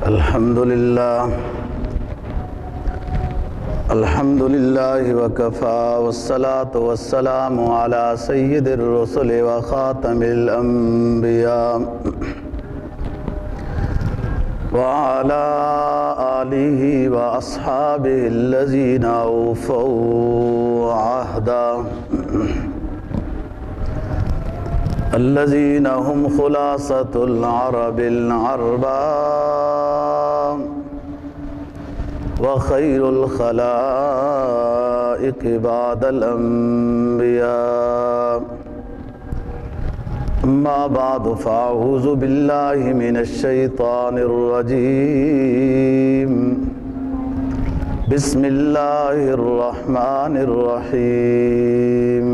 الحمد لله وكفى والصلاة والسلام على سيد الرسل وخاتم الأنبياء وعلى آله وأصحابه الذين أوفوا عهدا الذين هم خلاصة العرب العرباء وخير الخلائق بعد الأنبياء. أما بعد فأعوذ بالله من الشيطان الرجيم. بسم الله الرحمن الرحيم.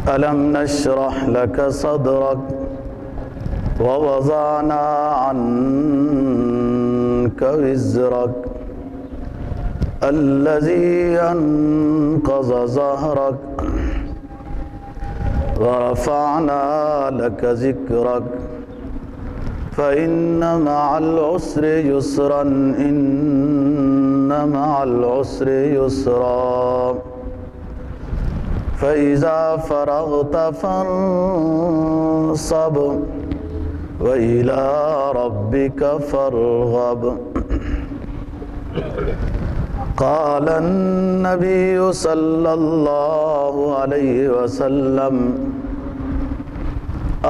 ألم نشرح لك صدرك ووضعنا عنك وزرك الذي أنقض ظهرك ورفعنا لك ذكرك فإن مع العسر يسرا إن مع العسر يسرا فإذا فرغت فانصب وإلى ربك فارغب. قال النبي صلى الله عليه وسلم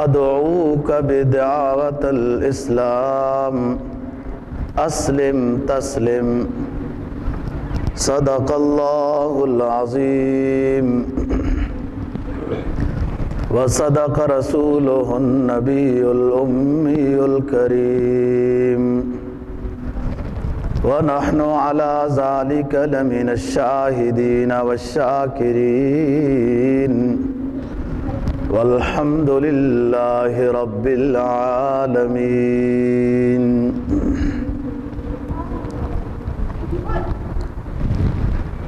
أدعوك بدعوة الإسلام أسلم تسلم. صدق الله العظيم وصدق رسوله النبي الأمي الكريم ونحن على ذلك لمن الشاهدين والشاكرين والحمد لله رب العالمين.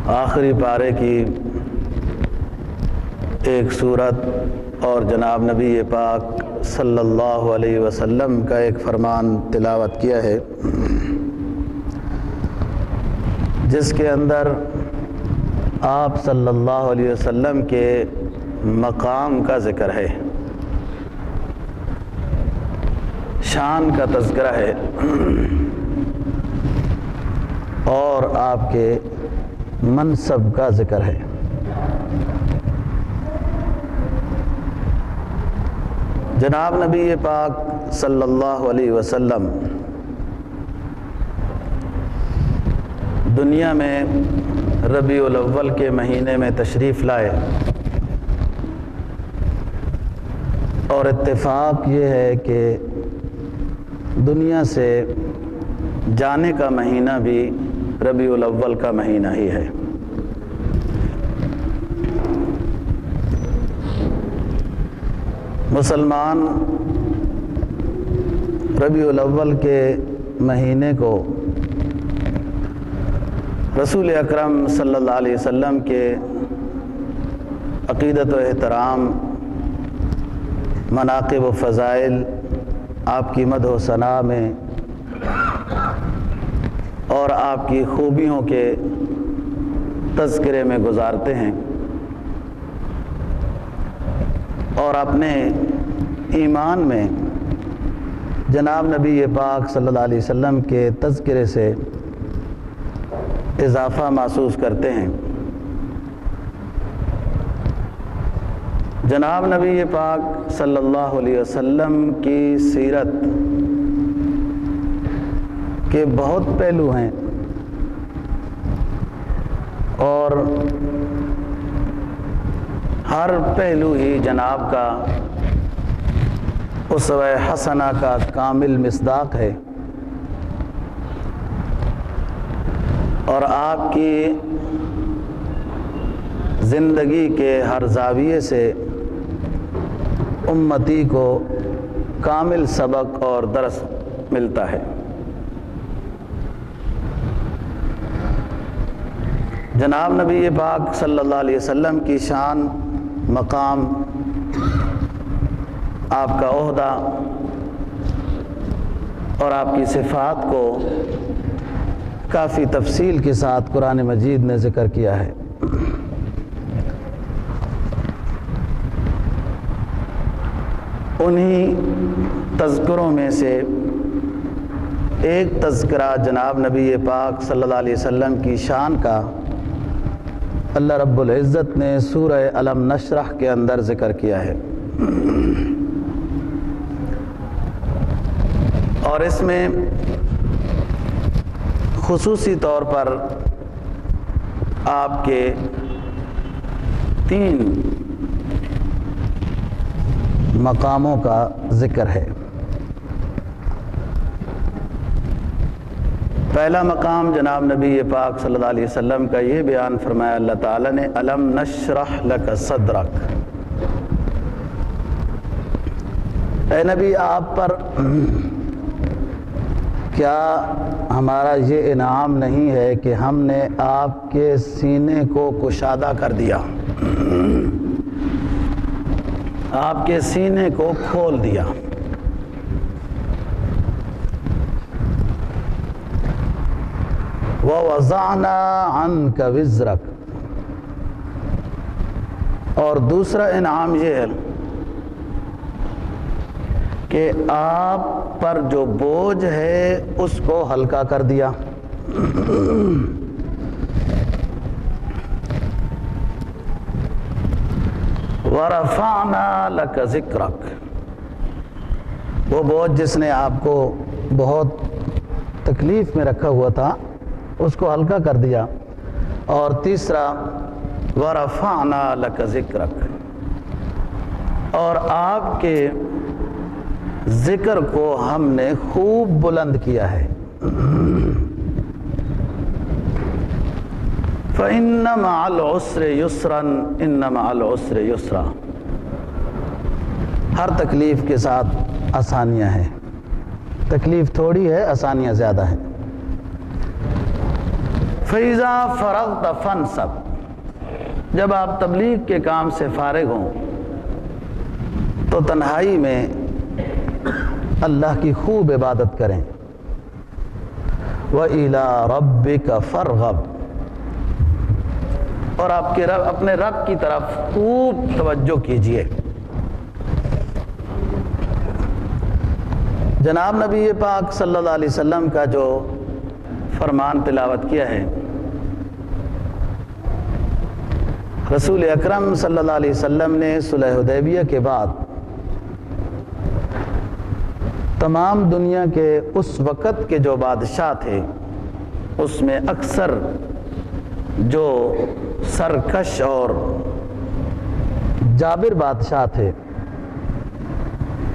آخری پارے کی ایک سورت اور جناب نبی پاک صلی اللہ علیہ وسلم کا ایک فرمان تلاوت کیا ہے، جس کے اندر آپ صلی اللہ علیہ وسلم کے مقام کا ذکر ہے، شان کا تذکرہ ہے اور آپ کے منصب کا ذکر ہے۔ جناب نبی پاک صلی اللہ علیہ وسلم دنیا میں ربیع الاول کے مہینے میں تشریف لائے، اور اتفاق یہ ہے کہ دنیا سے جانے کا مہینہ بھی ربیع الاول کا مہینہ ہی ہے۔ مسلمان ربیع الاول کے مہینے کو رسول اکرم صلی اللہ علیہ وسلم کے عقیدت و احترام، مناقب و فضائل، آپ کی مدح و ثنا میں اور آپ کی خوبیوں کے تذکرے میں گزارتے ہیں، اور اپنے ایمان میں جناب نبی پاک صلی اللہ علیہ وسلم کے تذکرے سے اضافہ محسوس کرتے ہیں۔ جناب نبی پاک صلی اللہ علیہ وسلم کی سیرت کے بہت پہلو ہیں، اور ہر پہلو ہی جناب کا اسوہ حسنہ کا کامل مصداق ہے، اور آپ کی زندگی کے ہر زاویے سے امتی کو کامل سبق اور درس ملتا ہے۔ جناب نبی پاک صلی اللہ علیہ وسلم کی شان، مقام، آپ کا عہدہ اور آپ کی صفات کو کافی تفصیل کے ساتھ قرآن مجید نے ذکر کیا ہے۔ انہی تذکروں میں سے ایک تذکرہ جناب نبی پاک صلی اللہ علیہ وسلم کی شان کا اللہ رب العزت نے سورہ علم نشرح کے اندر ذکر کیا ہے، اور اس میں خصوصی طور پر آپ کے 3 مقاموں کا ذکر ہے۔ پہلا مقام جناب نبی پاک صلی اللہ علیہ وسلم کا یہ بیان فرمایا اللہ تعالیٰ نے، الم نشرح لک صدرک، اے نبی آپ پر کیا ہمارا یہ انعام نہیں ہے کہ ہم نے آپ کے سینے کو کشادہ کر دیا، آپ کے سینے کو کھول دیا۔ وَوَضَعْنَا عَنْكَ وِزْرَكَ، اور دوسرا انعام یہ ہے کہ آپ پر جو بوجھ ہے اس کو ہلکا کر دیا۔ وَرَفَعْنَا لَكَ ذِكْرَكَ، وہ بوجھ جس نے آپ کو بہت تکلیف میں رکھا ہوا تھا اس کو ہلکا کر دیا۔ اور تیسرا وَرَفَعْنَا لَكَ ذِكْرَكَ، اور آپ کے ذکر کو ہم نے خوب بلند کیا ہے۔ فَإِنَّ مَعَ الْعُسْرِ يُسْرًا إِنَّ مَعَ الْعُسْرِ يُسْرًا، ہر تکلیف کے ساتھ آسانیاں ہیں، تکلیف تھوڑی ہے آسانیاں زیادہ ہیں۔ فَإِذَا فَرَغْتَ فَانْصَبْ، جب آپ تبلیغ کے کام سے فارغ ہوں تو تنہائی میں اللہ کی خوب عبادت کریں۔ وَإِلَىٰ رَبِّكَ فَارْغَب، اور آپ کے رب اپنے رب کی طرف خوب توجہ کیجئے۔ جناب نبی پاک صلی اللہ علیہ وسلم کا جو فرمان تلاوت کیا ہے، رسول اکرم صلی اللہ علیہ وسلم نے صلح حدیبیہ کے بعد تمام دنیا کے اس وقت کے جو بادشاہ تھے اس میں اکثر جو سرکش اور جابر بادشاہ تھے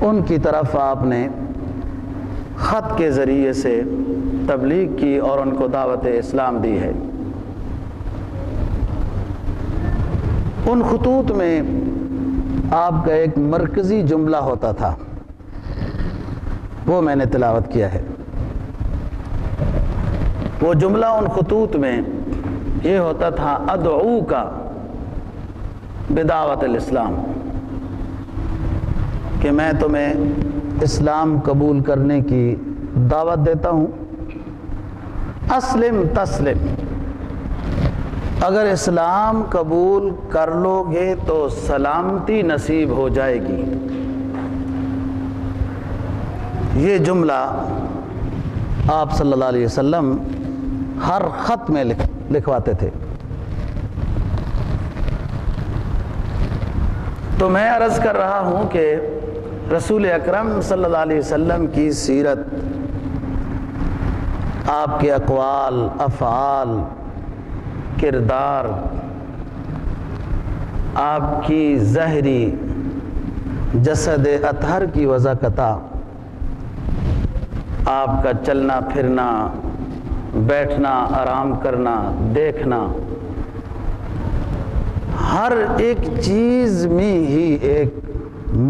ان کی طرف آپ نے خط کے ذریعے سے تبلیغ کی اور ان کو دعوت اسلام دی ہے۔ ان خطوط میں آپ کا ایک مرکزی جملہ ہوتا تھا، وہ میں نے تلاوت کیا ہے۔ وہ جملہ ان خطوط میں یہ ہوتا تھا، ادعوک بدعوت الاسلام، کہ میں تمہیں اسلام قبول کرنے کی دعوت دیتا ہوں۔ اسلم تسلم، اگر اسلام قبول کر لو گے تو سلامتی نصیب ہو جائے گی۔ یہ جملہ آپ صلی اللہ علیہ وسلم ہر خط میں لکھواتے تھے۔ تو میں عرض کر رہا ہوں کہ رسول اکرم صلی اللہ علیہ وسلم کی سیرت، آپ کے اقوال، افعال، کردار، آپ کی ظاہری جسد اطہر کی وضاحت، آپ کا چلنا پھرنا، بیٹھنا، آرام کرنا، دیکھنا، ہر ایک چیز میں ہی ایک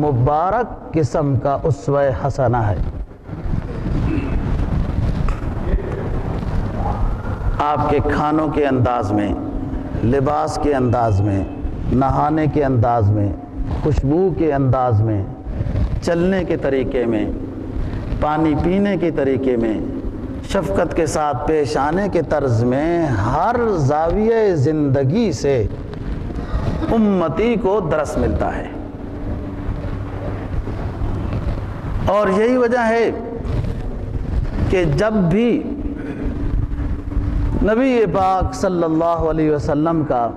مبارک قسم کا اسوہ حسنہ ہے۔ آپ کے کھانوں کے انداز میں، لباس کے انداز میں، نہانے کے انداز میں، خوشبو کے انداز میں، چلنے کے طریقے میں، پانی پینے کے طریقے میں، شفقت کے ساتھ پیش آنے کے طرز میں، ہر زاویہ زندگی سے امتی کو درس ملتا ہے۔ اور یہی وجہ ہے کہ جب بھی نبی پاک صلی اللہ علیہ وسلم کا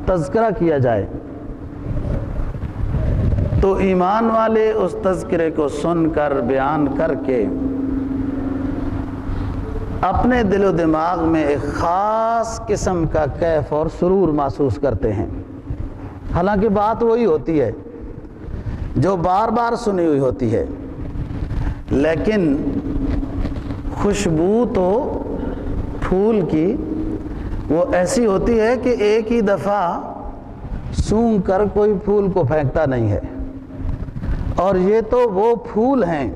تذکرہ کیا جائے تو ایمان والے اس تذکرے کو سن کر، بیان کر کے اپنے دل و دماغ میں ایک خاص قسم کا کیف اور سرور محسوس کرتے ہیں۔ حالانکہ بات وہی ہوتی ہے جو بار بار سنی ہوئی ہوتی ہے، لیکن خوشبو تو پھول کی وہ ایسی ہوتی ہے کہ ایک ہی دفعہ سونگھ کر کوئی پھول کو پھینکتا نہیں ہے۔ اور یہ تو وہ پھول ہیں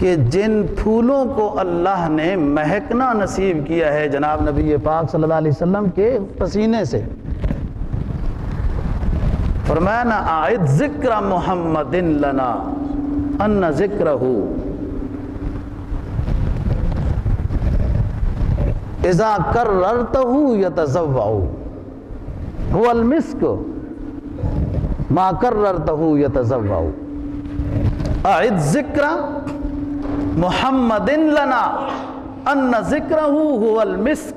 کہ جن پھولوں کو اللہ نے مہکنا نصیب کیا ہے جناب نبی پاک صلی اللہ علیہ وسلم کے پسینے سے۔ فرمایا نا اعد ذکر محمد لنا ان ذکرہ اذا کررتہ یتزوع هو المسک ما کررتہ یتزوع۔ اعد ذکر محمد لنا ان ذکرہ هو المسک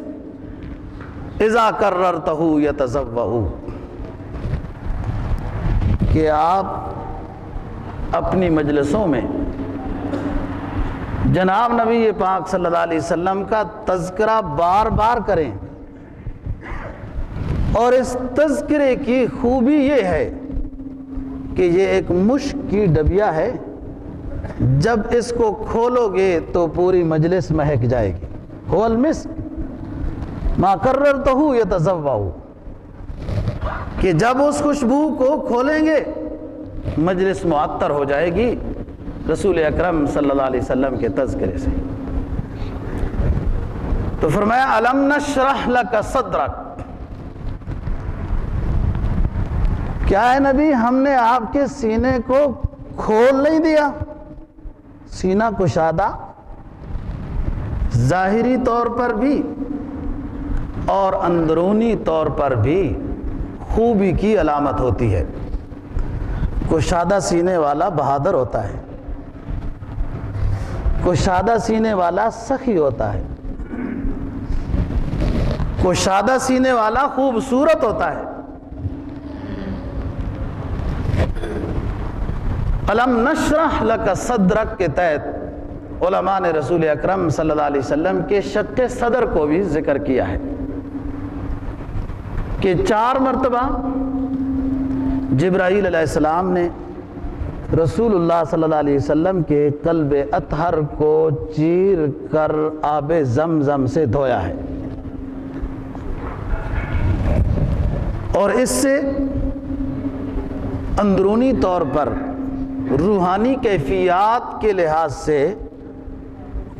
اذا کررتہ یتزوع، کہ آپ اپنی مجلسوں میں جناب نبی پاک صلی اللہ علیہ وسلم کا تذکرہ بار بار کریں۔ اور اس تذکرے کی خوبی یہ ہے کہ یہ ایک مشک کی ڈبیا ہے، جب اس کو کھولو گے تو پوری مجلس مہک جائے گی۔ هو المسک ما کررتہ یتزوع، کہ جب اس خوشبو کو کھولیں گے مجلس معطر ہو جائے گی رسول اکرم صلی اللہ علیہ وسلم کے تذکرے سے۔ تو فرمایا الم نشرح لک صدرک، کیا ہے نبی ہم نے آپ کے سینے کو کھول نہیں دیا؟ سینہ کشادہ ظاہری طور پر بھی اور اندرونی طور پر بھی خوبی کی علامت ہوتی ہے۔ کشادہ سینے والا بہادر ہوتا ہے، کشادہ سینے والا سخی ہوتا ہے، کشادہ سینے والا خوبصورت ہوتا ہے۔ الم نشرح لک صدرک کے تحت علماء نے رسول اکرم صلی اللہ علیہ وسلم کے شق صدر کو بھی ذکر کیا ہے کہ 4 مرتبہ جبرائیل علیہ السلام نے رسول اللہ صلی اللہ علیہ وسلم کے قلب اطہر کو چیر کر آب زمزم سے دھویا ہے، اور اس سے اندرونی طور پر روحانی کیفیات کے لحاظ سے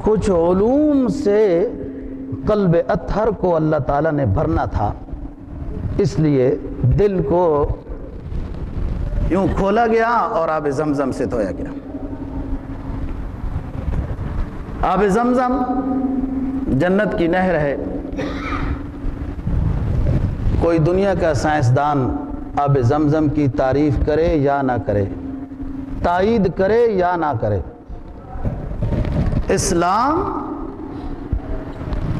کچھ علوم سے قلب اطہر کو اللہ تعالیٰ نے بھرنا تھا، اس لیے دل کو یوں کھولا گیا اور آب زمزم سے دھویا گیا۔ آب زمزم جنت کی نہر ہے۔ کوئی دنیا کا سائنسدان آب زمزم کی تعریف کرے یا نہ کرے، تائید کرے یا نہ کرے، اسلام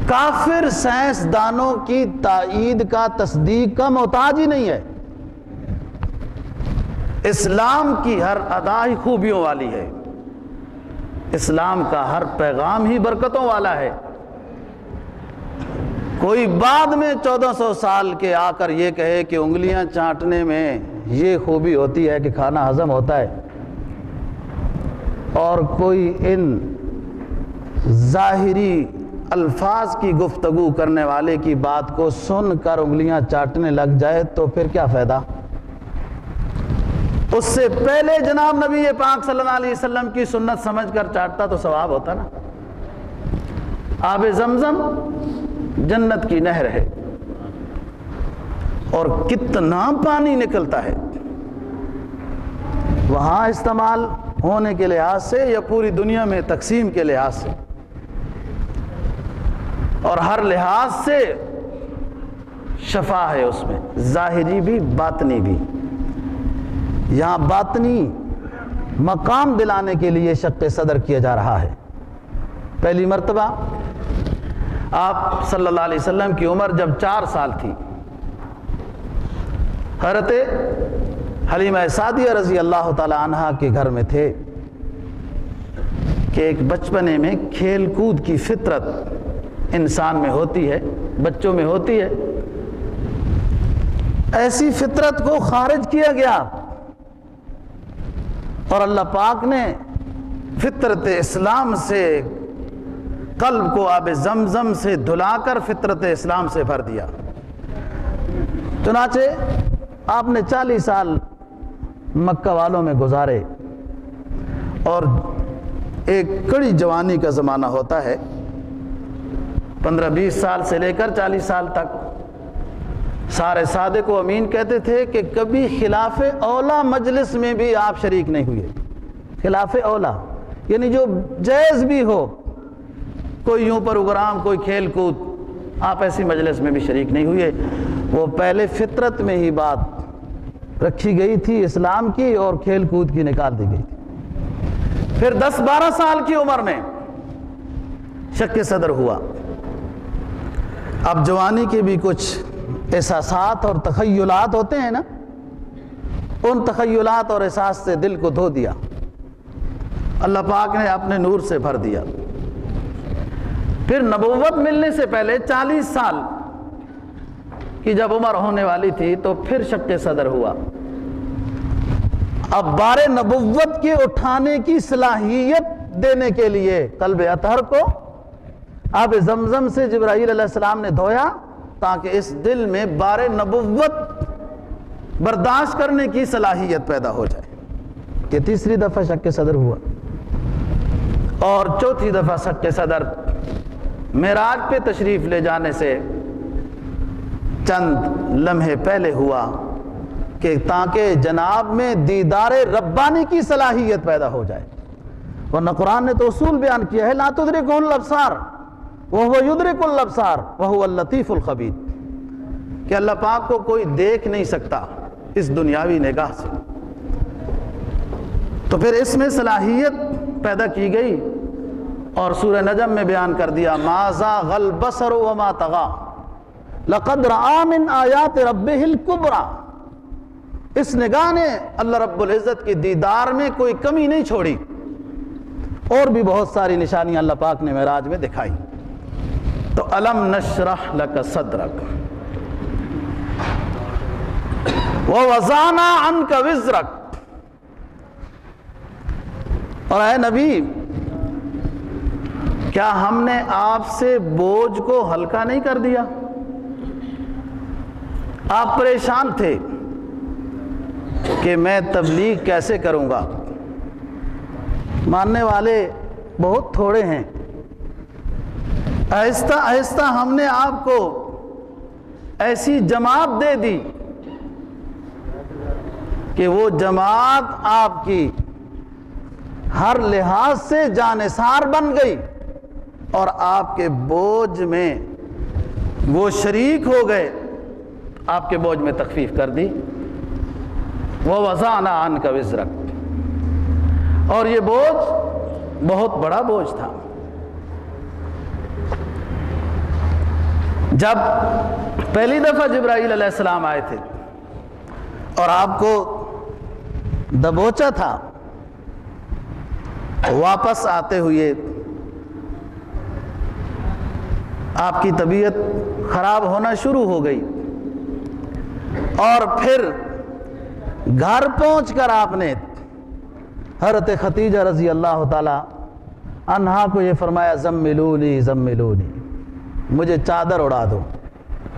کافر سائنسدانوں کی تائید کا، تصدیق کا محتاج ہی نہیں ہے۔ اسلام کی ہر ادا ہی خوبیوں والی ہے، اسلام کا ہر پیغام ہی برکتوں والا ہے۔ کوئی بعد میں 1400 سال کے آ کر یہ کہے کہ انگلیاں چاٹنے میں یہ خوبی ہوتی ہے کہ کھانا ہضم ہوتا ہے، اور کوئی ان ظاہری الفاظ کی گفتگو کرنے والے کی بات کو سن کر انگلیاں چاٹنے لگ جائے تو پھر کیا فائدہ؟ اس سے پہلے جناب نبی پاک صلی اللہ علیہ وسلم کی سنت سمجھ کر چاٹتا تو ثواب ہوتا نا۔ آب زمزم جنت کی نہر ہے، اور کتنا پانی نکلتا ہے وہاں، استعمال ہونے کے لحاظ سے یا پوری دنیا میں تقسیم کے لحاظ سے، اور ہر لحاظ سے شفا ہے اس میں، ظاہری بھی باطنی بھی۔ یہاں باطنی مقام دلانے کے لیے شق صدر کیا جا رہا ہے۔ پہلی مرتبہ آپ صلی اللہ علیہ وسلم کی عمر جب 4 سال تھی، حضرت حلیمہ سعدیہ رضی اللہ تعالی عنہا کے گھر میں تھے کہ ایک بچپنے میں کھیل کود کی فطرت انسان میں ہوتی ہے، بچوں میں ہوتی ہے، ایسی فطرت کو خارج کیا گیا اور اللہ پاک نے فطرت اسلام سے قلب کو آب زمزم سے دھلا کر فطرت اسلام سے بھر دیا۔ چنانچہ آپ نے 40 سال مکہ والوں میں گزارے، اور ایک کڑی جوانی کا زمانہ ہوتا ہے، 15-20 سال سے لے کر 40 سال تک۔ سارے صادق و امین کہتے تھے کہ کبھی خلاف اولا مجلس میں بھی آپ شریک نہیں ہوئے۔ خلاف اولا یعنی جو جائز بھی ہو، کوئی یوں پروگرام، کوئی کھیل کود، آپ ایسی مجلس میں بھی شریک نہیں ہوئے۔ وہ پہلے فطرت میں ہی بات رکھی گئی تھی اسلام کی، اور کھیل کود کی نکال دی گئی تھی۔ پھر 10-12 سال کی عمر میں شق صدر ہوا۔ اب جوانی کے بھی کچھ احساسات اور تخیلات ہوتے ہیں نا، ان تخیلات اور احساس سے دل کو دھو دیا، اللہ پاک نے اپنے نور سے بھر دیا۔ پھر نبوت ملنے سے پہلے 40 سال کی جب عمر ہونے والی تھی تو پھر شق صدر ہوا۔ اب بار نبوت کے اٹھانے کی صلاحیت دینے کے لیے قلب اطہر کو آب زمزم سے جبرائیل علیہ السلام نے دھویا، تاکہ اس دل میں بار نبوت برداشت کرنے کی صلاحیت پیدا ہو جائے۔ یہ تیسری دفعہ شق صدر ہوا، اور چوتھی دفعہ شق صدر معراج پہ تشریف لے جانے سے چند لمحے پہلے ہوا، کہ تاکہ جناب میں دیدار ربانی کی صلاحیت پیدا ہو جائے۔ ورنہ قرآن نے تو اصول بیان کیا ہے، لا تدرکہ الابصار وہو یدرک الابصار وہو اللطیف الخبیر، کہ اللہ پاک کو کوئی دیکھ نہیں سکتا اس دنیاوی نگاہ سے۔ تو پھر اس میں صلاحیت پیدا کی گئی، اور سورہ نجم میں بیان کر دیا، ما زاغ البصر وما طغى لقد رأى من آیات ربہ الکبریٰ۔ اس نگاہ نے اللہ رب العزت کی دیدار میں کوئی کمی نہیں چھوڑی، اور بھی بہت ساری نشانیاں اللہ پاک نے معراج میں دکھائی۔ تو الم نشرح لک صدرک ووضعنا عنک وزرک، اور اے نبی کیا ہم نے آپ سے بوجھ کو ہلکا نہیں کر دیا؟ آپ پریشان تھے کہ میں تبلیغ کیسے کروں گا، ماننے والے بہت تھوڑے ہیں۔ آہستہ آہستہ ہم نے آپ کو ایسی جماعت دے دی کہ وہ جماعت آپ کی ہر لحاظ سے جانثار بن گئی، اور آپ کے بوجھ میں وہ شریک ہو گئے، آپ کے بوجھ میں تخفیف کر دی۔ وَوَضَعْنَا عَنْكَ وِزْرَكَ، اور یہ بوجھ بہت بڑا بوجھ تھا۔ جب پہلی دفعہ جبرائیل علیہ السلام آئے تھے اور آپ کو دبوچا تھا، واپس آتے ہوئے آپ کی طبیعت خراب ہونا شروع ہو گئی، اور پھر گھر پہنچ کر آپ نے حضرت خدیجہ رضی اللہ تعالی عنہا کو یہ فرمایا، زملونی زملونی، مجھے چادر اڑا دو،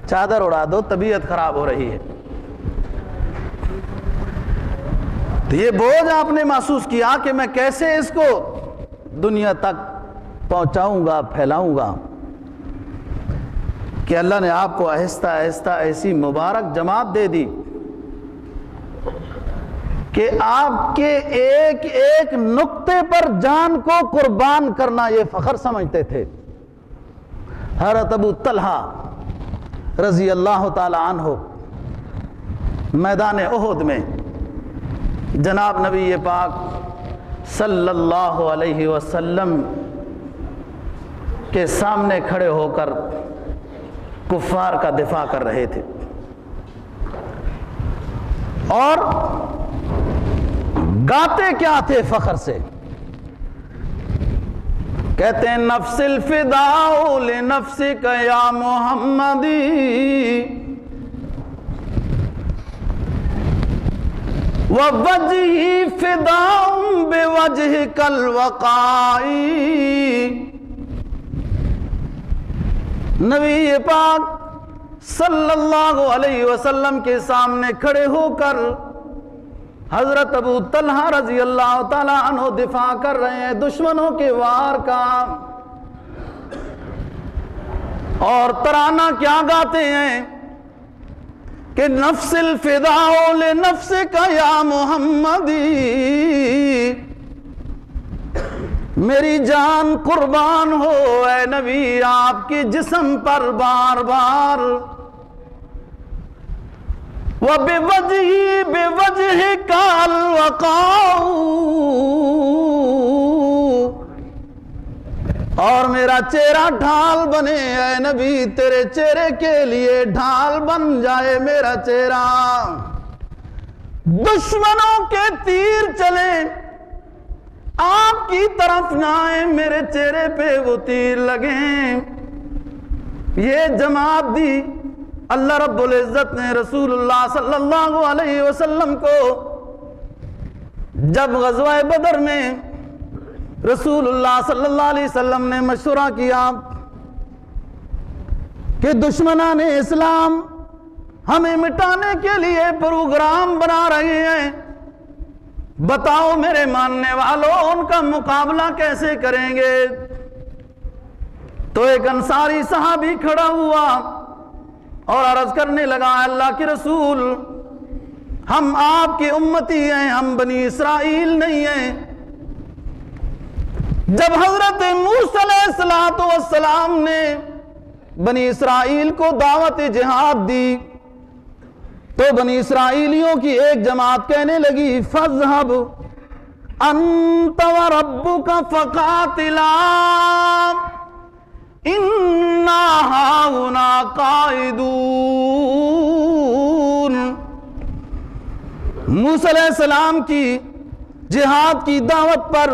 چادر اڑا دو، طبیعت خراب ہو رہی ہے۔ تو یہ بوجھ آپ نے محسوس کیا کہ میں کیسے اس کو دنیا تک پہنچاؤں گا، پھیلاؤں گا، کہ اللہ نے آپ کو آہستہ آہستہ ایسی مبارک جماعت دے دی کہ آپ کے ایک ایک نقطے پر جان کو قربان کرنا یہ فخر سمجھتے تھے۔ حضرت ابو طلحہ رضی اللہ تعالی عنہ میدان احد میں جناب نبی پاک صلی اللہ علیہ وسلم کے سامنے کھڑے ہو کر کفار کا دفاع کر رہے تھے، اور گاتے کیا تھے فخر سے؟ کہتے ہیں نفس الفداء لنفسک یا محمدی، ووجہی فداء بوجہک الوقائی۔ نبی پاک صلی اللہ علیہ وسلم کے سامنے کھڑے ہو کر حضرت ابو طلحہ رضی اللہ تعالیٰ عنہ دفاع کر رہے ہیں دشمنوں کے وار کا، اور ترانہ کیا گاتے ہیں کہ نفس الفداء لنفسک یا محمدی، میری جان قربان ہو اے نبی آپ کی جسم پر بار بار، وَبِوَجْهِ بِوَجْهِكَ الْوَقَاءُ، اور میرا چہرہ ڈھال بنے اے نبی، تیرے چہرے کے لیے ڈھال بن جائے میرا چہرہ، دشمنوں کے تیر چلے آپ کی طرف نہ آئے، میرے چہرے پہ وہ تیر لگیں۔ یہ جماعت دی اللہ رب العزت نے رسول اللہ صلی اللہ علیہ وسلم کو جب غزوہ بدر میں رسول اللہ صلی اللہ علیہ وسلم نے مشورہ کیا کہ دشمنان اسلام ہمیں مٹانے کے لیے پروگرام بنا رہے ہیں، بتاؤ میرے ماننے والوں ان کا مقابلہ کیسے کریں گے؟ تو ایک انصاری صحابی کھڑا ہوا اور عرض کرنے لگا اللہ کے رسول، ہم آپ کی امتی ہیں، ہم بنی اسرائیل نہیں ہیں۔ جب حضرت موسیٰ علیہ السلام نے بنی اسرائیل کو دعوت جہاد دی تو بنی اسرائیلیوں کی ایک جماعت کہنے لگی فَاذْهَبْ أَنْتَ وَرَبُّكَ فَقَاتِلَا اِنَّا هَاهُنَا قَاعِدُونَ۔ موسیٰ علیہ السلام کی جہاد کی دعوت پر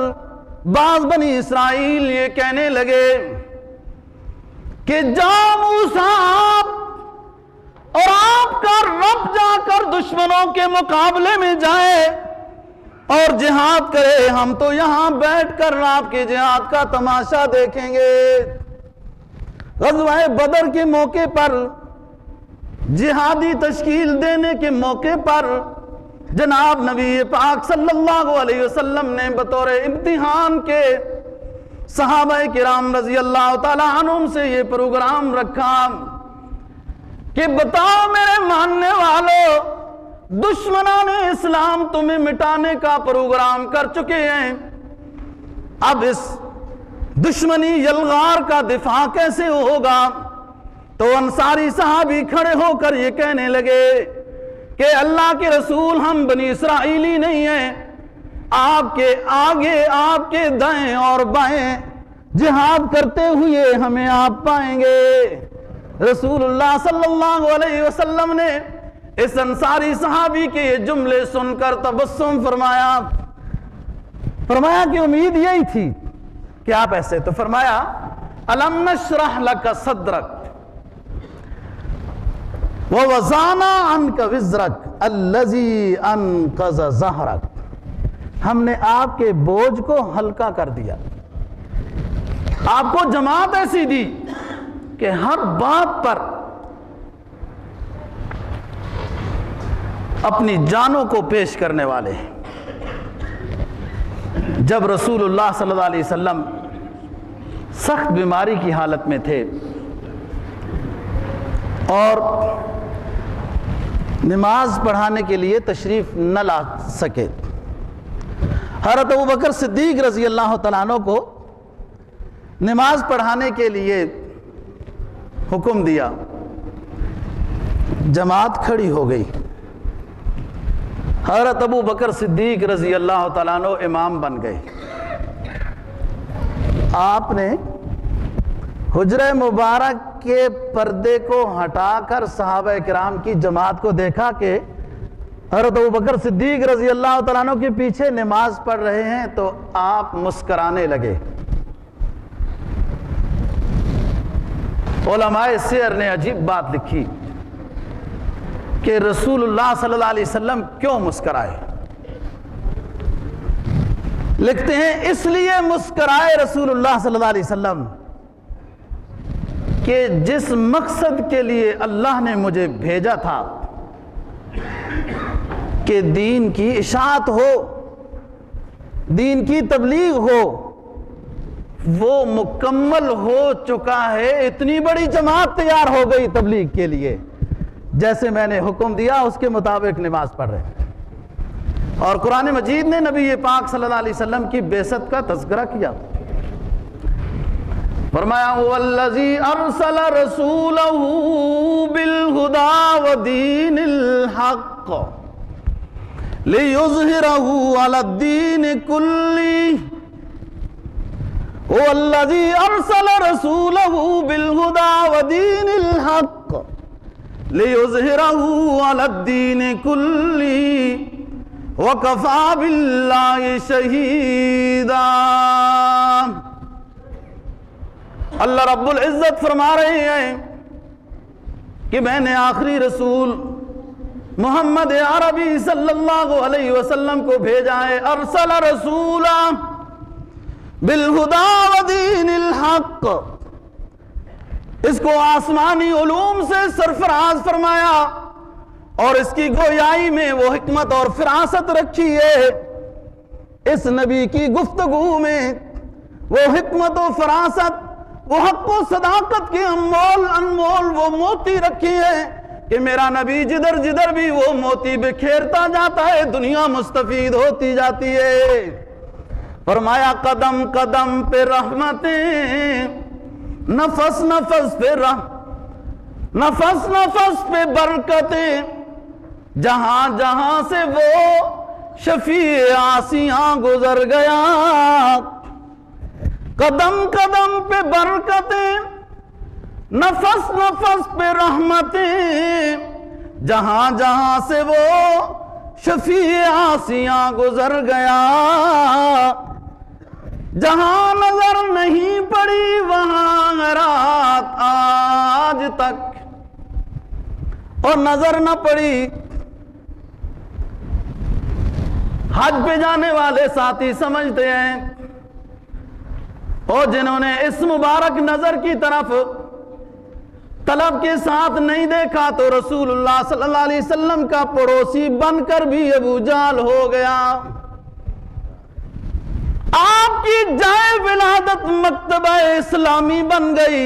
بعض بنی اسرائیل یہ کہنے لگے کہ جاؤ موسیٰ آپ اور آپ کا رب جا کر دشمنوں کے مقابلے میں جائے اور جہاد کرے، ہم تو یہاں بیٹھ کر آپ کے جہاد کا تماشا دیکھیں گے۔ غزوہ بدر کے موقع پر، جہادی تشکیل دینے کے موقع پر جناب نبی پاک صلی اللہ علیہ وسلم نے بطور امتحان کے صحابہ کرام رضی اللہ تعالی عنہم سے یہ پروگرام رکھا کہ بتاؤ میرے ماننے والوں، دشمنان اسلام تمہیں مٹانے کا پروگرام کر چکے ہیں، اب اس دشمنی یلغار کا دفاع کیسے ہوگا؟ تو انصاری صحابی کھڑے ہو کر یہ کہنے لگے کہ اللہ کے رسول ہم بنی اسرائیلی نہیں ہیں، آپ کے آگے آپ کے دائیں اور بائیں جہاد کرتے ہوئے ہمیں آپ پائیں گے۔ رسول اللہ صلی اللہ علیہ وسلم نے اس انصاری صحابی کے یہ جملے سن کر تبسم فرمایا کہ امید یہی تھی کہ آپ ایسے، تو فرمایا الم نشرح لک صدرک ووضعنا عنک وزرک الذی انقض ظہرک، ہم نے آپ کے بوجھ کو ہلکا کر دیا، آپ کو جماعت ایسی دی کہ ہر بات پر اپنی جانوں کو پیش کرنے والے ہیں۔ جب رسول اللہ صلی اللہ علیہ وسلم سخت بیماری کی حالت میں تھے اور نماز پڑھانے کے لیے تشریف نہ لا سکے۔ حضرت ابوبکر صدیق رضی اللہ تعالیٰ عنہ کو نماز پڑھانے کے لیے حکم دیا، جماعت کھڑی ہو گئی، حضرت ابوبکر صدیق رضی اللہ تعالیٰ عنہ امام بن گئے۔ آپ نے حجرہ مبارک کے پردے کو ہٹا کر صحابہ کرام کی جماعت کو دیکھا کہ حضرت ابوبکر صدیق رضی اللہ تعالیٰ عنہ کے پیچھے نماز پڑھ رہے ہیں تو آپ مسکرانے لگے۔ علماء سیر نے عجیب بات لکھی کہ رسول اللہ صلی اللہ علیہ وسلم کیوں مسکرائے؟ لکھتے ہیں اس لیے مسکرائے رسول اللہ صلی اللہ علیہ وسلم کہ جس مقصد کے لیے اللہ نے مجھے بھیجا تھا کہ دین کی اشاعت ہو، دین کی تبلیغ ہو، وہ مکمل ہو چکا ہے۔ اتنی بڑی جماعت تیار ہو گئی تبلیغ کے لیے، جیسے میں نے حکم دیا اس کے مطابق نماز پڑھ رہے ہیں۔ اور قرآن مجید نے نبی پاک صلی اللہ علیہ وسلم کی بعثت کا تذکرہ کیا، فرمایا والذی ارسل رسولہ بالہدی ودین الحق لیظہرہ علی الدین کلہ، والذی ارسل رسولہ بالہدی ودین الحق لیظہرہ علی الدین کلہ وَكَفَى بِاللَّهِ شَهِيدًا۔ اللہ رب العزت فرما رہے ہیں کہ میں نے آخری رسول محمد عربی صلی اللہ علیہ وسلم کو بھیجا ہے۔ ارسل رسولا بالہدی ودین الحق، اس کو آسمانی علوم سے سرفراز فرمایا اور اس کی گویائی میں وہ حکمت اور فراست رکھی ہے۔ اس نبی کی گفتگو میں وہ حکمت و فراست، وہ حق و صداقت کے انمول وہ موتی رکھی ہے کہ میرا نبی جدھر جدھر بھی وہ موتی بکھیرتا جاتا ہے دنیا مستفید ہوتی جاتی ہے۔ فرمایا قدم قدم پہ رحمتیں، نفس نفس پہ نفس نفس پہ برکتیں، جہاں جہاں سے وہ شفیع آسیاں گزر گیا۔ قدم قدم پہ برکتیں، نفس نفس پہ رحمتیں، جہاں جہاں سے وہ شفیع آسیاں گزر گیا۔ جہاں نظر نہیں پڑی وہاں رات آج تک، اور نظر نہ پڑی۔ حج پہ جانے والے ساتھی سمجھتے ہیں، اور جنہوں نے اس مبارک نظر کی طرف طلب کے ساتھ نہیں دیکھا تو رسول اللہ صلی اللہ علیہ وسلم کا پڑوسی بن کر بھی ابو جہل ہو گیا۔ آپ کی جائے ولادت مکتبہ اسلامی بن گئی،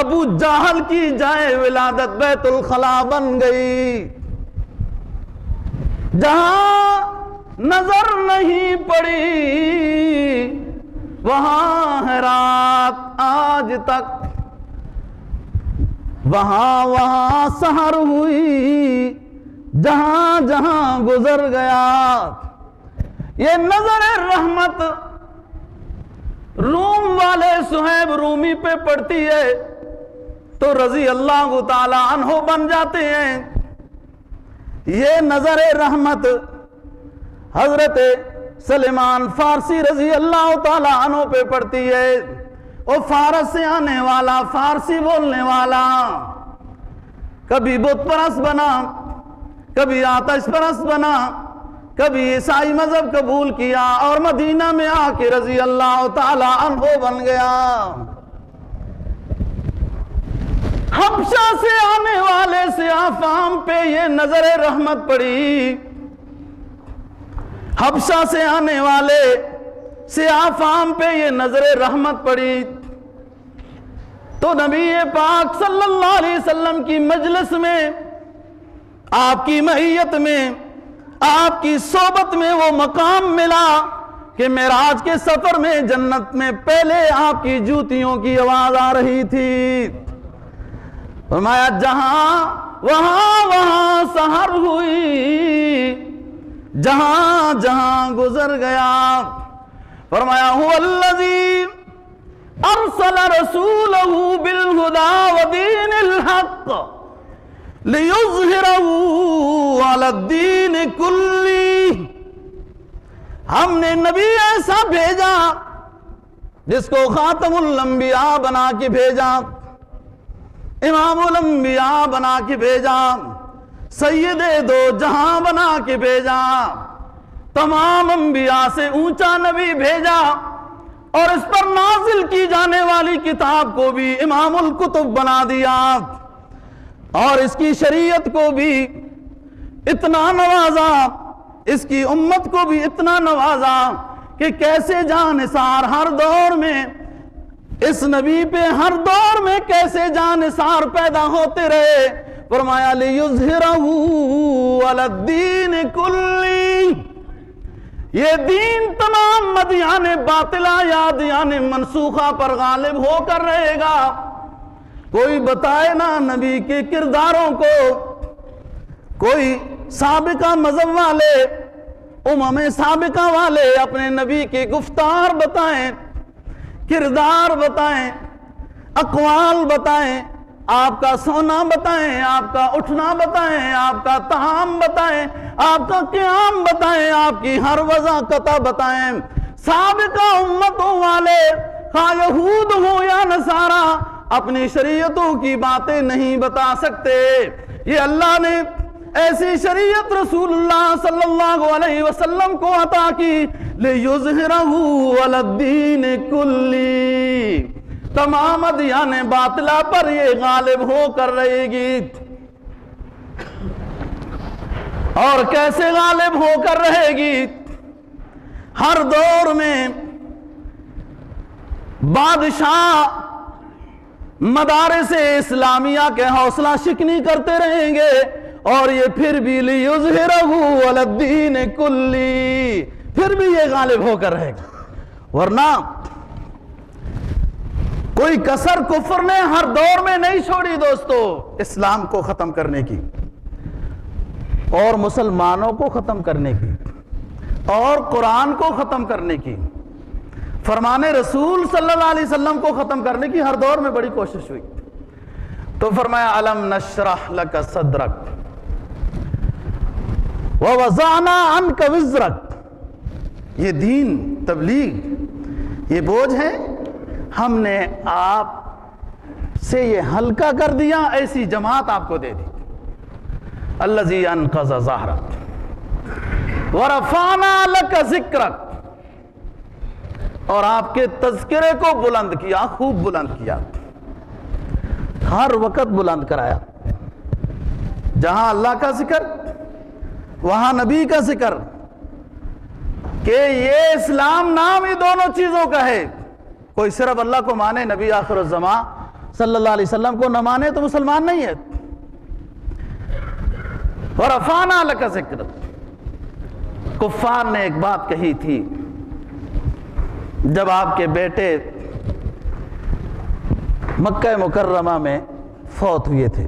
ابو جہل کی جائے ولادت بیت الخلا بن گئی۔ جہاں نظر نہیں پڑی وہاں ہے رات آج تک، وہاں سحر ہوئی، جہاں جہاں گزر گیا۔ یہ نظر رحمت روم والے صہیب رومی پہ پڑتی ہے تو رضی اللہ تعالی عنہ بن جاتے ہیں۔ یہ نظر رحمت حضرت سلیمان فارسی رضی اللہ تعالی عنہ پہ پڑتی ہے۔ وہ فارس سے آنے والا، فارسی بولنے والا، کبھی بت پرست بنا، کبھی آتش پرست بنا، کبھی عیسائی مذہب قبول کیا اور مدینہ میں آ کے رضی اللہ تعالی عنہ بن گیا۔ حبشہ سے آنے والے سیاہ فام پہ یہ نظر رحمت پڑی، حبشہ سے آنے والے سیاہ فام پہ یہ نظر رحمت پڑی تو نبی پاک صلی اللہ علیہ وسلم کی مجلس میں آپ کی معیت میں، آپ کی صحبت میں وہ مقام ملا کہ معراج کے سفر میں جنت میں پہلے آپ کی جوتیوں کی آواز آ رہی تھی۔ فرمایا جہاں وہاں سحر ہوئی، جہاں جہاں گزر گیا۔ فرمایا هو الذی ارسل رسولہ بالہدی ودین الحق لیظہرہ علی الدین کلہ۔ ہم نے نبی ایسا بھیجا جس کو خاتم الانبیاء بنا کے بھیجا، امام الانبیاء بنا کے بھیجا، سید دو جہاں بنا کے بھیجا، تمام انبیاء سے اونچا نبی بھیجا، اور اس پر نازل کی جانے والی کتاب کو بھی امام الکتب بنا دیا، اور اس کی شریعت کو بھی اتنا نوازا، اس کی امت کو بھی اتنا نوازا کہ کیسے جانثار ہر دور میں اس نبی پہ ہر دور میں کیسے جانثار پیدا ہوتے رہے۔ فرمایا لیظہرہ علی الدین کلہ، یہ دین تمام مدیان باطلہ یا ادیان منسوخہ پر غالب ہو کر رہے گا۔ کوئی بتائے نا نبی کے کرداروں کو، کوئی سابقہ مذہب والے، امم سابقہ والے اپنے نبی کی گفتار بتائیں، کردار بتائیں، اقوال بتائیں، آپ کا سونا بتائیں، آپ کا اٹھنا بتائیں، آپ کا طعام بتائیں، آپ کا قیام بتائیں، آپ کی ہر وضاقتہ بتائیں۔ سابقہ امتوں والے خواہ یہود ہوں یا نصارہ اپنی شریعتوں کی باتیں نہیں بتا سکتے۔ یہ اللہ نے ایسی شریعت رسول اللہ صلی اللہ علیہ وسلم کو عطا کی، لیظہرہ علی الدین کلہ، تمام ادیان باطلہ پر یہ غالب ہو کر رہے گی۔ اور کیسے غالب ہو کر رہے گی؟ ہر دور میں بادشاہ مدارس اسلامیہ کے حوصلہ شکنی کرتے رہیں گے، اور یہ پھر بھی لیظہرہ علی الدین کلہ، پھر بھی یہ غالب ہو کر رہے گا۔ ورنہ کوئی کسر کفر نے ہر دور میں نہیں چھوڑی دوستو، اسلام کو ختم کرنے کی، اور مسلمانوں کو ختم کرنے کی، اور قرآن کو ختم کرنے کی، فرمان رسول صلی اللہ علیہ وسلم کو ختم کرنے کی ہر دور میں بڑی کوشش ہوئی۔ تو فرمایا الم نشرح لک صدرک ووضعنا عنک وزرک، یہ دین تبلیغ یہ بوجھ ہے، ہم نے آپ سے یہ ہلکا کر دیا، ایسی جماعت آپ کو دے دی۔ الذی انقض ظہرک ورفعنا لک ذکرک، اور آپ کے تذکرے کو بلند کیا، خوب بلند کیا، ہر وقت بلند کرایا۔ جہاں اللہ کا ذکر وہاں نبی کا ذکر، کہ یہ اسلام نام ہی دونوں چیزوں کا ہے۔ کوئی صرف اللہ کو مانے، نبی آخر الزمان صلی اللہ علیہ وسلم کو نہ مانے تو مسلمان نہیں ہے۔ ورفعنا لک ذکرک، کفار نے ایک بات کہی تھی جب آپ کے بیٹے مکہ مکرمہ میں فوت ہوئے تھے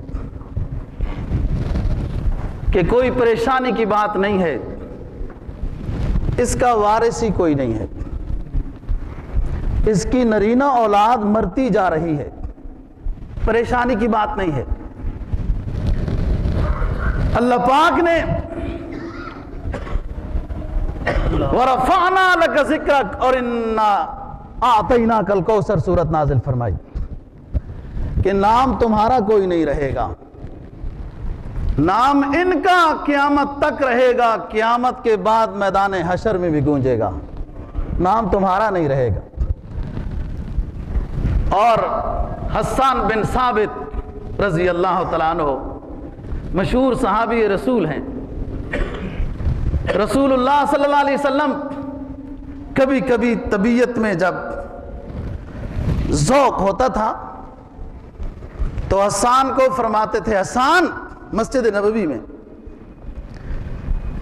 کہ کوئی پریشانی کی بات نہیں ہے، اس کا وارث ہی کوئی نہیں ہے، اس کی نرینہ اولاد مرتی جا رہی ہے، پریشانی کی بات نہیں ہے۔ اللہ پاک نے وَرَفَعْنَا لَكَ ذِكْرَكَ اور اِنَّا أَعْطَيْنَاكَ الْكَوْثَرَ سورت نازل فرمائی کہ نام تمہارا کوئی نہیں رہے گا، نام ان کا قیامت تک رہے گا، قیامت کے بعد میدان حشر میں بھی گونجے گا، نام تمہارا نہیں رہے گا۔ اور حسان بن ثابت رضی اللہ تعالیٰ عنہ مشہور صحابی رسول ہیں، رسول اللہ صلی اللہ علیہ وسلم کبھی کبھی طبیعت میں جب ذوق ہوتا تھا تو حسان کو فرماتے تھے، حسان مسجد نبوی میں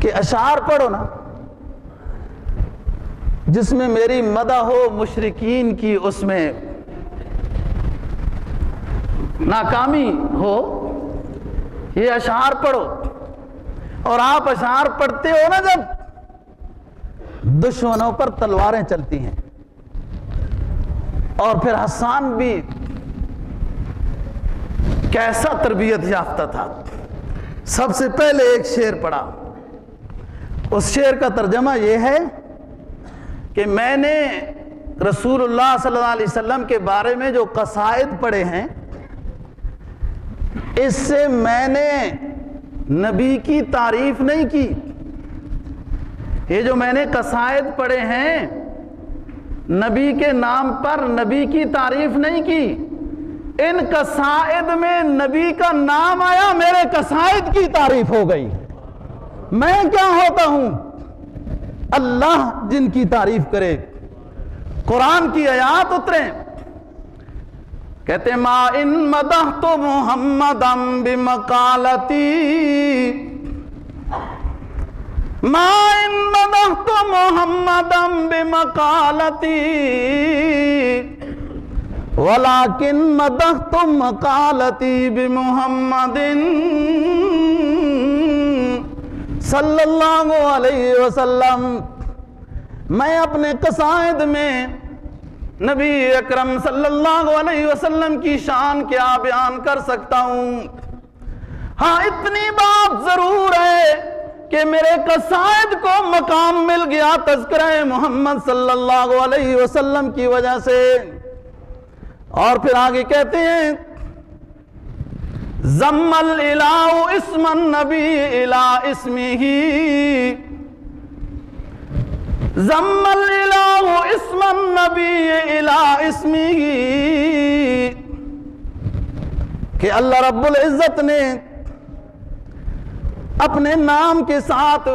کہ اشعار پڑھو نا جس میں میری مدح ہو، مشرکین کی اس میں ناکامی ہو، یہ اشعار پڑھو۔ اور آپ اشعار پڑھتے ہو نا جب دشمنوں پر تلواریں چلتی ہیں۔ اور پھر حسان بھی کیسا تربیت یافتہ تھا، سب سے پہلے ایک شعر پڑھا۔ اس شعر کا ترجمہ یہ ہے کہ میں نے رسول اللہ صلی اللہ علیہ وسلم کے بارے میں جو قصائد پڑھے ہیں، اس سے میں نے نبی کی تعریف نہیں کی۔ یہ جو میں نے قصائد پڑھے ہیں، نبی کے نام پر نبی کی تعریف نہیں کی، ان قصائد میں نبی کا نام آیا، میرے قصائد کی تعریف ہو گئی۔ میں کیا ہوتا ہوں؟ اللہ جن کی تعریف کرے۔ قرآن کی آیات اتریں، کہتے ہیں ما ان مدحت محمدا بمقالتی، ما ان مدحت محمدا بمقالتی ولكن مدحت مقالتی بمحمد صلی اللہ علیہ وسلم۔ میں اپنے قصائد میں نبی اکرم صلی اللہ علیہ وسلم کی شان کیا بیان کر سکتا ہوں؟ ہاں اتنی بات ضرور ہے کہ میرے قصائد کو مقام مل گیا تذکرہ محمد صلی اللہ علیہ وسلم کی وجہ سے۔ اور پھر آگے کہتے ہیں ضم الالہ اسم النبی الى اسمہ، ضم الالہ اسم النبی الى اسمہ، کہ اللہ رب العزت نے اپنے نام کے ساتھ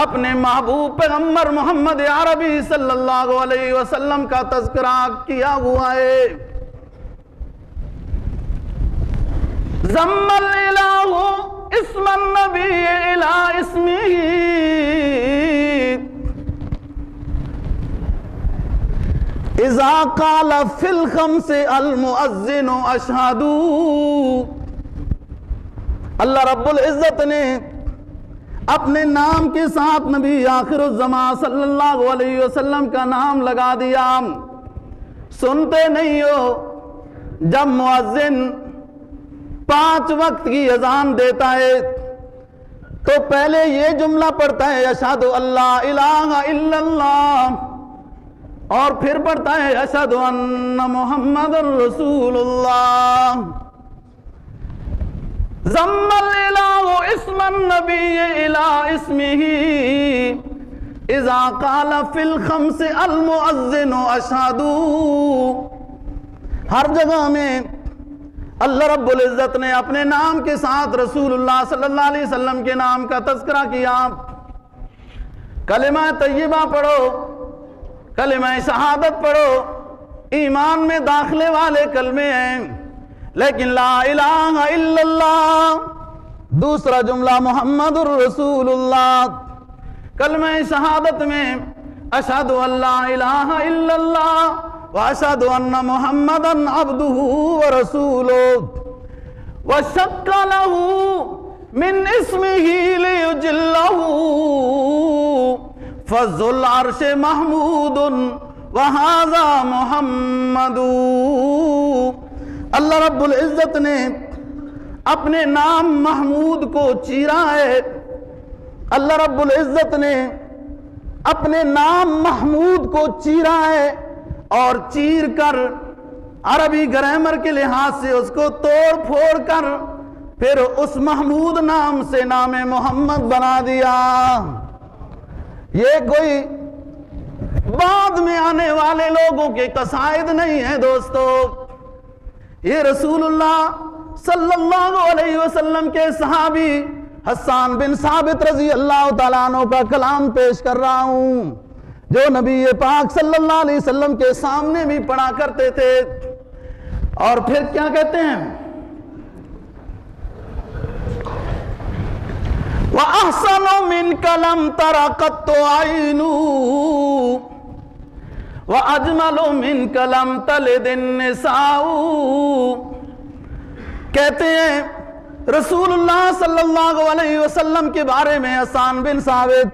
اپنے محبوب پیغمبر محمد عربی صلی اللہ علیہ وسلم کا تذکرہ کیا ہوا ہے۔ ضم الالہ اسم النبی الى اسمہ، اذا قال فی الخمس المؤذن اشہد۔ اللہ رب العزت نے اپنے نام کے ساتھ نبی آخر الزمان صلی اللہ علیہ وسلم کا نام لگا دیا۔ سنتے نہیں ہو جب مؤذن 5 وقت کی اذان دیتا ہے تو پہلے یہ جملہ پڑھتا ہے اشہد اللہ الہ الا اللہ، اور پھر پڑھتا ہے اشہد ان محمد رسول اللہ۔ ضم الالہ اسم النبی الى اسمہ، اذا قال فی الخمس المؤذن اشہد۔ ہر جگہ میں اللہ رب العزت نے اپنے نام کے ساتھ رسول اللہ صلی اللہ علیہ وسلم کے نام کا تذکرہ کیا۔ کلمہ طیبہ پڑھو، کلمہ شہادت پڑھو، ایمان میں داخلے والے کلمے ہیں، لیکن لا الہ الا اللہ، دوسرا جملہ محمد الرسول اللہ۔ کلمہ شہادت میں اشہد ان لا الہ الا اللہ واشہد ان محمدا عبدہ ورسولہ، وشق لہ من اسمہ لیجلہ، فذو العرش محمود وہذا محمد۔ اللہ رب العزت نے اپنے نام محمود کو چیرا ہے۔ اللہ رب العزت نے اپنے نام محمود کو چیرا ہے، اور چیر کر عربی گرامر کے لحاظ سے اس کو توڑ پھوڑ کر پھر اس محمود نام سے نام محمد بنا دیا۔ یہ کوئی بعد میں آنے والے لوگوں کے قصائد نہیں ہیں دوستو، یہ رسول اللہ صلی اللہ علیہ وسلم کے صحابی حسان بن ثابت رضی اللہ تعالیٰ عنہ کا کلام پیش کر رہا ہوں، جو نبی پاک صلی اللہ علیہ وسلم کے سامنے بھی پڑھا کرتے تھے۔ اور پھر کیا کہتے ہیں وَأَحْسَنُ مِنْكَ لَمْ تَرَ قَطُّ عَيْنٌ وَأَجْمَلُ مِنْكَ لَمْ تَلِدِ النِّسَاءُ۔ کہتے ہیں رسول اللہ صلی اللہ علیہ وسلم کے بارے میں حسان بن ثابت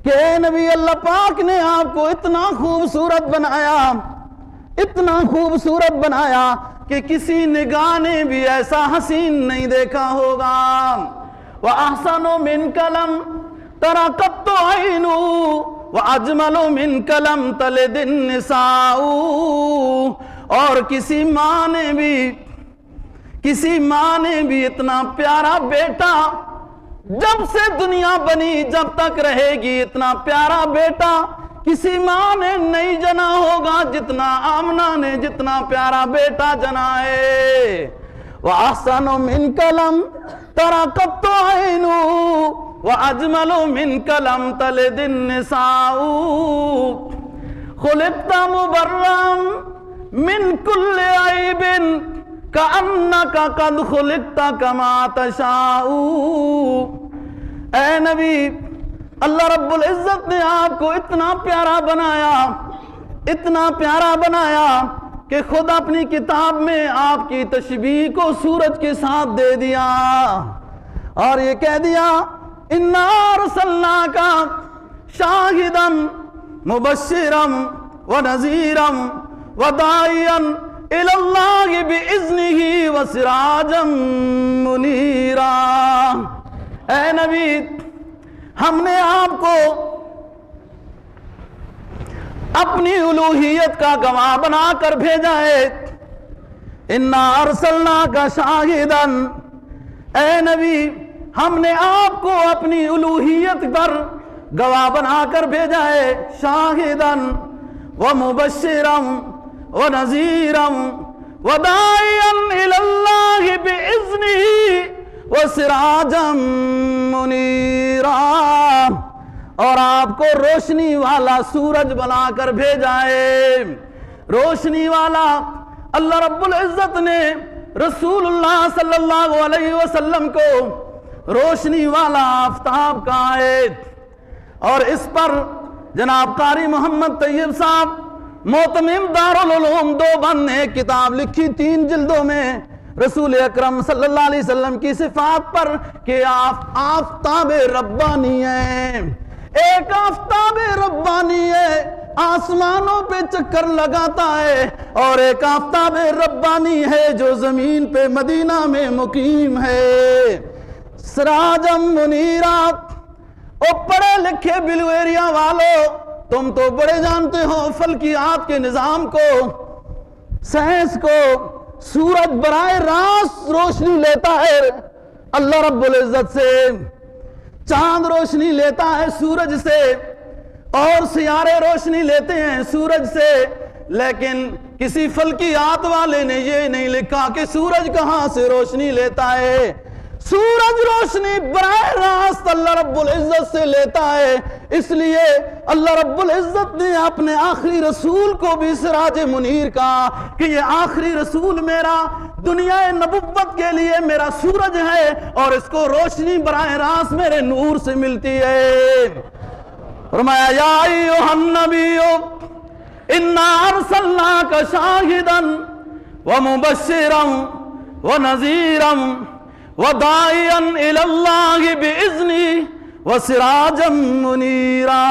کہ اے نبی اللہ پاک نے آپ کو اتنا خوبصورت بنایا، اتنا خوبصورت بنایا کہ کسی نگاہ نے بھی ایسا حسین نہیں دیکھا ہوگا۔ وَأَحْسَنُ مِنْكَ لَمْ تَرَ قَطُّ عَيْنٌ وَأَجْمَلُ مِنْكَ لَمْ تَلِدِ النِّسَاءُ۔ اور کسی ماں نے بھی اتنا پیارا بیٹا جب سے دنیا بنی جب تک رہے گی، اتنا پیارا بیٹا کسی ماں نے نہیں جنا ہوگا جتنا آمنہ نے جتنا پیارا بیٹا جنا ہے۔ وَأَحْسَنُ مِنْكَ لَمْ تَرَ قَطُّ عَيْنٌ وَأَجْمَلُ مِنْكَ لَمْ تَلِدِ النِّسَاءُ۔ خُلِقْتَ مُبَرًّا مِنْ كُلِّ عَيْبٍ كَأَنَّكَ قَدْ خُلِقْتَ كَمَا تَشَاءُ۔ اے نبی، اللہ رب العزت نے آپ کو اتنا پیارا بنایا کہ خود اپنی کتاب میں آپ کی تشبیہ کو سورج کے ساتھ دے دیا اور یہ کہہ دیا اِنَّا أَرْسَلْنَاكَ شَاهِدًا مُبَشِّرًا وَنَذِيرًا وَدَاعِيًا إِلَى اللَّهِ بِإِذْنِهِ وَسِرَاجًا مُنِيرًا۔ اے نبی، ہم نے آپ کو اپنی الوہیت کا گواہ بنا کر بھیجا ہے۔ اِنَّا أَرْسَلْنَاكَ شَاهِدًا، اے نبی ہم نے آپ کو اپنی الوہیت پر گواہ بنا کر بھیجا ہے۔ شاہداً ومبشراً ونذیراً وداعیاً الی اللہ بإذنہ وسراجاً منیراً، اور آپ کو روشنی والا سورج بنا کر بھیجا ہے۔ روشنی والا اللہ رب العزت نے رسول اللہ صلی اللہ علیہ وسلم کو روشنی والا آفتاب کہا ہے، اور اس پر جناب قاری محمد طیب صاحب معتمم دارالعلوم دیوبند نے کتاب لکھی 3 جلدوں میں رسول اکرم صلی اللہ علیہ وسلم کی صفات پر کہ آفتاب ربانی ہے، ایک آفتاب ربانی ہے، آسمانوں پہ چکر لگاتا ہے، اور ایک آفتاب ربانی ہے جو زمین پہ مدینہ میں مقیم ہے۔ سراجم منیرا، او پڑھے لکھے بلو ایریا والو، تم تو بڑے جانتے ہو فلکیات کے نظام کو، سائنس کو۔ سورج براہ راست روشنی لیتا ہے اللہ رب العزت سے، چاند روشنی لیتا ہے سورج سے، اور سیارے روشنی لیتے ہیں سورج سے، لیکن کسی فلکیات والے نے یہ نہیں لکھا کہ سورج کہاں سے روشنی لیتا ہے۔ سورج روشنی براہ راست اللہ رب العزت سے لیتا ہے، اس لیے اللہ رب العزت نے اپنے آخری رسول کو بھی سراج منیر کہا کہ یہ آخری رسول میرا دنیا نبوت کے لیے میرا سورج ہے، اور اس کو روشنی براہ راست میرے نور سے ملتی ہے۔ فرمایا یا ایھا النبی انا ارسلناک شاہدا ومبشرا ونذیرا وداعیا الی اللہ باذنہ وسراجا منیرا۔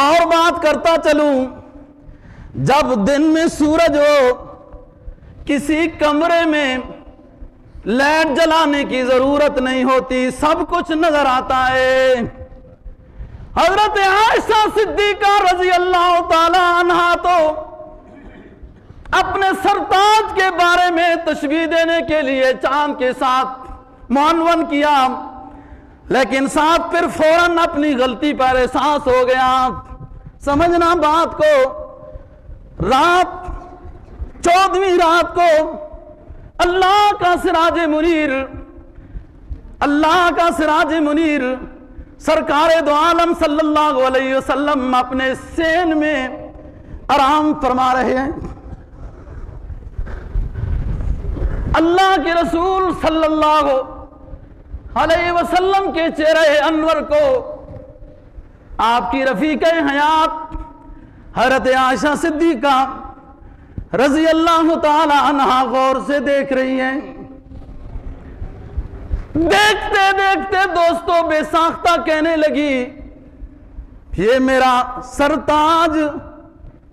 اور بات کرتا چلوں، جب دن میں سورج ہو، کسی کمرے میں لائٹ جلانے کی ضرورت نہیں ہوتی، سب کچھ نظر آتا ہے۔ حضرت عائشہ صدیقہ رضی اللہ تعالی عنہا تو اپنے سرتاج کے بارے میں تشبیہ دینے کے لیے چاند کے ساتھ معنون کیا، لیکن ساتھ پھر فوراً اپنی غلطی پر احساس ہو گیا۔ سمجھنا بات کو، رات 14ویں رات کو اللہ کا سراج منیر سرکار دو عالم صلی اللہ علیہ وسلم اپنے سین میں آرام فرما رہے ہیں۔ اللہ کے رسول صلی اللہ علیہ وسلم کے چہرے انور کو آپ کی رفیق حیات حضرت عائشہ صدیقہ رضی اللہ تعالی عنہا غور سے دیکھ رہی ہیں۔ دیکھتے دیکھتے دوستوں بے ساختہ کہنے لگی یہ میرا سرتاج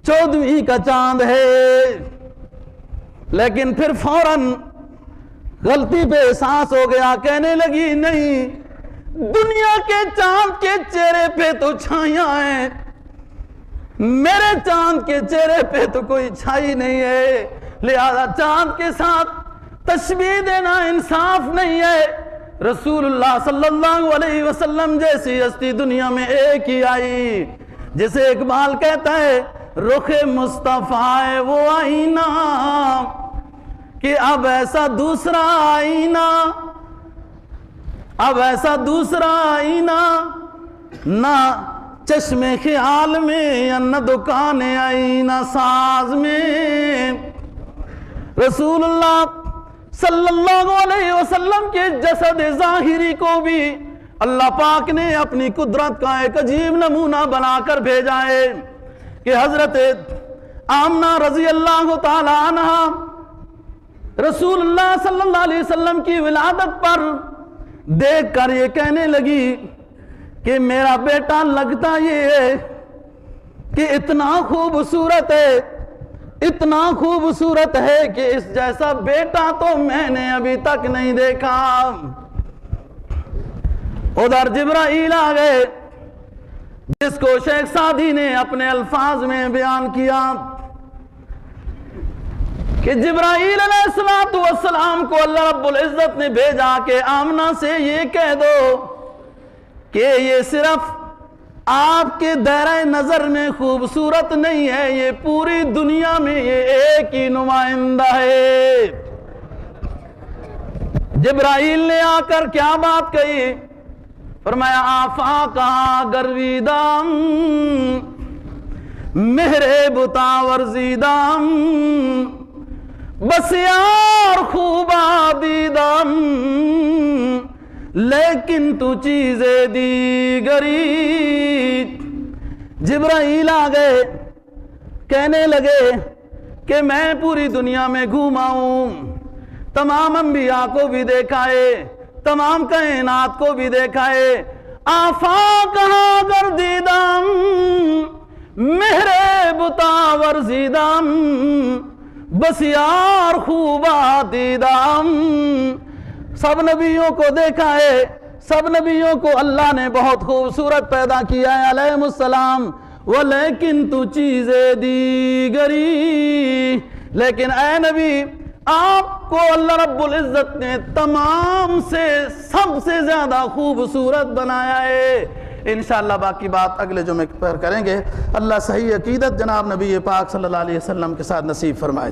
14ویں کا چاند ہے، لیکن پھر فوراً غلطی پہ احساس ہو گیا، کہنے لگی نہیں، دنیا کے چاند کے چہرے پہ تو چھائیاں ہیں، میرے چاند کے چہرے پہ تو کوئی چھائی نہیں ہے، لہذا چاند کے ساتھ تشبیہ دینا انصاف نہیں ہے۔ رسول اللہ صلی اللہ علیہ وسلم جیسی ہستی دنیا میں ایک ہی آئی، جسے اقبال کہتا ہے رخ مصطفیٰ ہے وہ آئینہ کہ اب ایسا دوسرا آئینہ، اب ایسا دوسرا آئینہ نہ چشم خیال میں یا نہ دکان آئینہ ساز میں۔ رسول اللہ صلی اللہ علیہ وسلم کے جسد ظاہری کو بھی اللہ پاک نے اپنی قدرت کا ایک عجیب نمونہ بنا کر بھیجا ہے کہ حضرت آمنہ رضی اللہ تعالی عنہ رسول اللہ صلی اللہ علیہ وسلم کی ولادت پر دیکھ کر یہ کہنے لگی کہ میرا بیٹا لگتا یہ ہے کہ اتنا خوبصورت ہے، اتنا خوبصورت ہے کہ اس جیسا بیٹا تو میں نے ابھی تک نہیں دیکھا۔ ادھر جبرائیل آ گئے، جس کو شیخ سعدی نے اپنے الفاظ میں بیان کیا کہ جبرائیل علیہ السلام کو اللہ رب العزت نے بھیجا کہ آمنہ سے یہ کہہ دو کہ یہ صرف آپ کے دائرہ نظر میں خوبصورت نہیں ہے، یہ پوری دنیا میں یہ ایک ہی نمائندہ ہے۔ جبرائیل نے آ کر کیا بات کہی؟ فرمایا آفاقہ گرویدام مہرے بتا ورزیدام بسیار خوبا دیدام لیکن تو چیزیں دیگری۔ جبرائیل آ گئے، کہنے لگے کہ میں پوری دنیا میں گھوما ہوں، تمام انبیاء کو بھی دیکھا ہے، تمام کائنات کو بھی دیکھا ہے، آفاق گردیدم مہرے بتا ورزیدم بسیار خوبا دیدم۔ سب نبیوں کو دیکھا ہے، سب نبیوں کو اللہ نے بہت خوبصورت پیدا کیا ہے علیہ السلام، ولیکن تو چیزیں دیگری، لیکن اے نبی آپ کو اللہ رب العزت نے تمام سے سب سے زیادہ خوبصورت بنایا ہے۔ انشاءاللہ باقی بات اگلے جمعے پر کریں گے۔ اللہ صحیح عقیدت جناب نبی پاک صلی اللہ علیہ وسلم کے ساتھ نصیب فرمائے۔